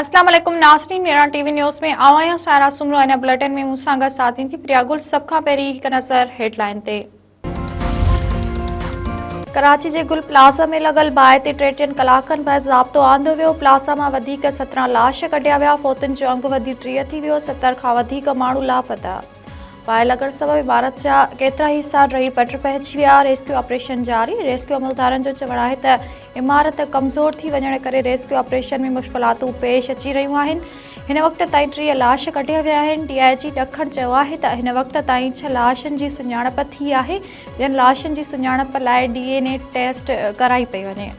अस्सलाम वालेकुम नाज़रीन, मेरा टीवी न्यूज़ में आवां सारा सुमरो इन बुलेटिन में मूंसां गॾु साथी थी प्रिया गुल। सब खां पहिरीं हिकु नज़र हेडलाइन ते। कराची जे गुल प्लाज़ा में लॻल बाहि ते 3 कलाकनि बैदि ज़ाब्तो आंदो वियो। प्लाज़ा मां वधीक 17 लाश कढिया विया। फौतुनि जो अंगु वधी 30 थी वियो। 70 खां वधीक माण्हू लापता। बाहि लॻण सबबि इमारत जा केतिरा ई हिसा रही पट पइजी विया। रेस्क्यू ऑपरेशन जारी। रेस्क्यू अमलदारनि जो चवणु आहे त इमारत कमज़ोर थी वञण करे रेस्क्यू ऑपरेशन में मुश्किलातूं पेश अची रहियूं आहिनि। हिन वक़्त ताईं 30 लाश कढिया विया आहिनि। DIG ॾखण चयो आहे त हिन वक़्त ताईं 6 लाशनि जी सुञाणप थी आहे। ॿियनि लाशनि जी सुञाणप लाइ DNA टेस्ट कराई पई वञे।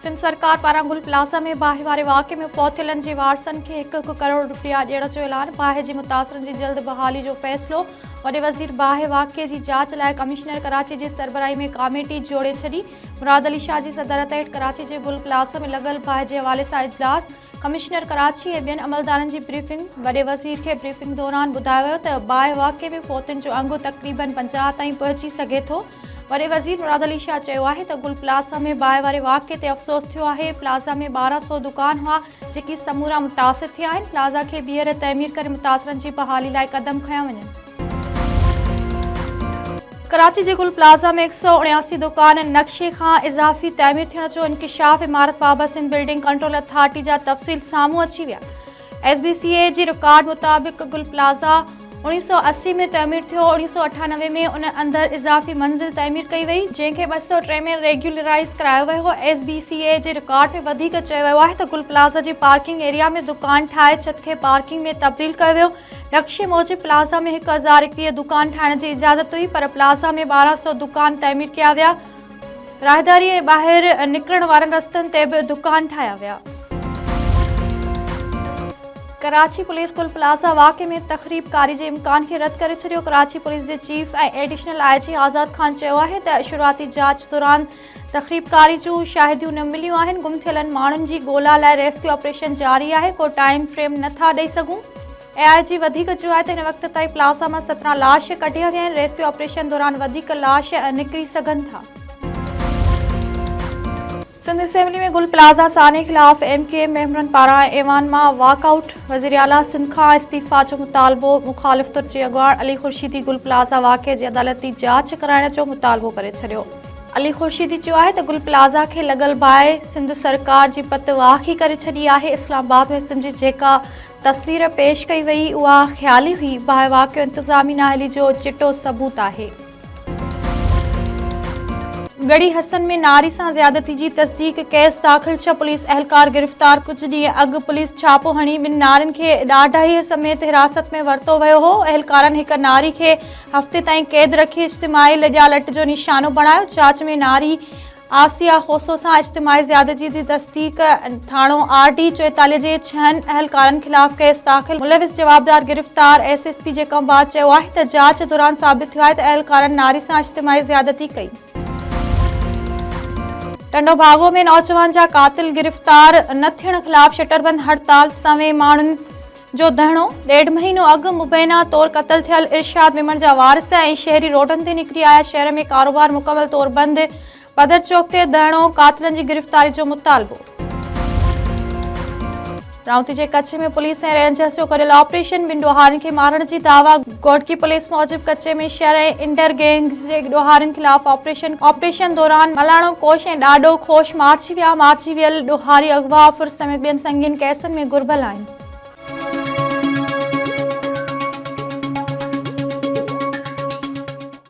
सिंध सरकार पारां गुल प्लाज़ा में बाहि वारे वाक़े में फ़ौतियलनि जे वारसनि खे 1 करोड़ रुपया ॾियण जो ऐलान। बाहि जे मुतासिरनि जी जल्द बहाली जो फ़ैसिलो। वॾे वज़ीर बाहि वाक़े जी जाच लाइ कमिश्नर कराची जे सरबराही में कमेटी जोड़े छॾी। मुराद अली शाह जी सदरत हेठि कराची जे गुल प्लाज़ा में लॻल बाहि जे हवाले सां इजलास। कमिश्नर कराची ऐं ॿियनि अमलदारनि जी ब्रीफिंग। वॾे वज़ीर खे ब्रीफिंग दौरान ॿुधायो वियो त बाहि वाक़े में फ़ौतुनि जो अंगु तक़रीबन 50 ताईं पहुची सघे थो। वॾे वज़ीर मुराद अली शाह चयो आहे त गुल प्लाज़ा में बाहि वारे वाक़े ते अफ़सोस थियो आहे। प्लाज़ा में 1200 दुकान हुआ जेकी समूरा मुतासिर थिया आहिनि। प्लाज़ा खे ॿीहर तइमीर करे मुतासिरनि जी बहाली लाइ क़दम खंया वञनि। कराची जे गुल प्लाज़ा में 179 दुकान नक्शे खां इज़ाफ़ी तइमीर थियण जो इंकिशाफ। इमारत बाबति सिंध बिल्डिंग कंट्रोल अथॉरिटी जा तफ़सील साम्हूं अची विया। SBCA जी रिकॉर्ड मुताबिक़ गुल प्लाज़ा 1980 में तइमीर थियो। 1998 में उन अंदरि इज़ाफ़ी मंज़िल तइमीर कई वई जंहिंखे 203 में रेग्युलराइज़ करायो वियो हो। SBCA जे रिकॉर्ड में वधीक चयो वियो आहे त गुल प्लाज़ा जी पार्किंग एरिया में दुकान ठाहे छत खे पार्किंग में तब्दील कयो वियो। नक्शे मूजिबि प्लाज़ा में 1021 दुकान ठाहिण जी इजाज़त हुई पर प्लाज़ा में 1200 दुकान तइमीर कया विया। राहदारी ऐं ॿाहिरि निकिरण वारनि रस्तनि ते बि दुकान ठाहिया विया। कराची पुलिस गुल प्लाज़ा वाक़े में तख़रीबकारी जे इम्कान खे रद्द करे छॾियो। कराची पुलिस जे चीफ ऐं एडिशनल IG आज़ाद ख़ान चयो आहे त शुरूआती जांच दौरान तख़रीबकारी जूं शाहिदियूं न मिलियूं आहिनि। गुम थियलनि माण्हुनि जी ॻोल्हा लाइ रेस्क्यू ऑपरेशन जारी आहे। को टाइम फ्रेम नथा ॾेई सघूं। AIG वधीक चयो आहे त हिन वक़्त ताईं प्लाज़ा मां 17 लाश कढिया विया आहिनि। रेस्क्यू ऑपरेशन दौरान वधीक लाश निकिरी सघनि था। सिंध असेंबली में गुल प्लाज़ा साने ख़िलाफ़ MK मेंबरनि पारां ऐवान मां वॉकआउट। वज़ीर आला सिंध खां इस्तीफ़ा जो मुतालबो। मुख़ालिफ़ तुर जे अॻुवाण अली ख़ुर्शीदी गुल प्लाज़ा वाक़े जी अदालती जांच कराइण जो मुतालबो करे छॾियो। अली ख़ुर्शीदी चयो आहे त गुल प्लाज़ा खे लॻल बाहि सिंध सरकार जी पतवाही करे छॾी आहे। इस्लामाबाद में सिंध जी जेका तस्वीर पेश कई वई उहा ख़्याली हुई। बाहि वाक़ियो इंतिज़ामी नाअहली जो चिटो सबूत आहे। गढ़ी हसन में नारी सां ज़्यादती जी तस्दीक केस दाख़िल। 6 पुलिस अहलकार गिरफ़्तार। कुझु ॾींहं अॻु पुलिस छापो हणी 2 नारियुनि खे ॾाढाईअ समेत हिरासत में वरितो वियो हो। अहलकारनि हिक नारी खे हफ़्ते ताईं क़ैद रखी इज्तिमाही लॼालट जो निशानो बणायो। जांच में नारी आसिया खोसो सां इज्तिमाही ज़्यादती जी तस्दीक। थाणो RD 44 जे 6 अहलकारनि ख़िलाफ़ केस दाख़िल। मुलविस जवाबदार गिरफ़्तार। SSP जे कमबाद चयो आहे त जांच दौरान साबित थियो आहे त अहलकारनि नारी सां इज्तिमाही ज़्यादती कई। टंडो भागो में नौजवान जा कातिल गिरफ़्तार न थियण ख़िलाफ़ शटरबंद हड़ताल। सवें माण्हुनि जो धरणो। 1.5 महीनो अॻु मुबैना तौर क़त्ल थियल इरशाद मेमन जा वारिस ऐं शहरी रोडनि ते निकिरी आया। शहर में कारोबार मुकमल तौर बंदि। बदर चौक ते धरणो। कातिलनि जी गिरफ़्तारी जो मुतालबो। राउती जे कच्छ में पुलिस ऐं रेंजर्स जो गॾियल ऑपरेशन। 2 ॾोहारियुनि खे मारण जी दावा। घोटकी पुलिस मूजिबि कच्छ में शहर ऐं इंटर गैंग्स जे ॾोहारियुनि ख़िलाफ़ ऑपरेशन दौरान मलाणो कोश ऐं ॾाढो खोश मारिजी विया। मारिजी वियल ॾोहारी अगवा फुर समेत ॿियनि संगीन केसनि में घुर्बल आहिनि।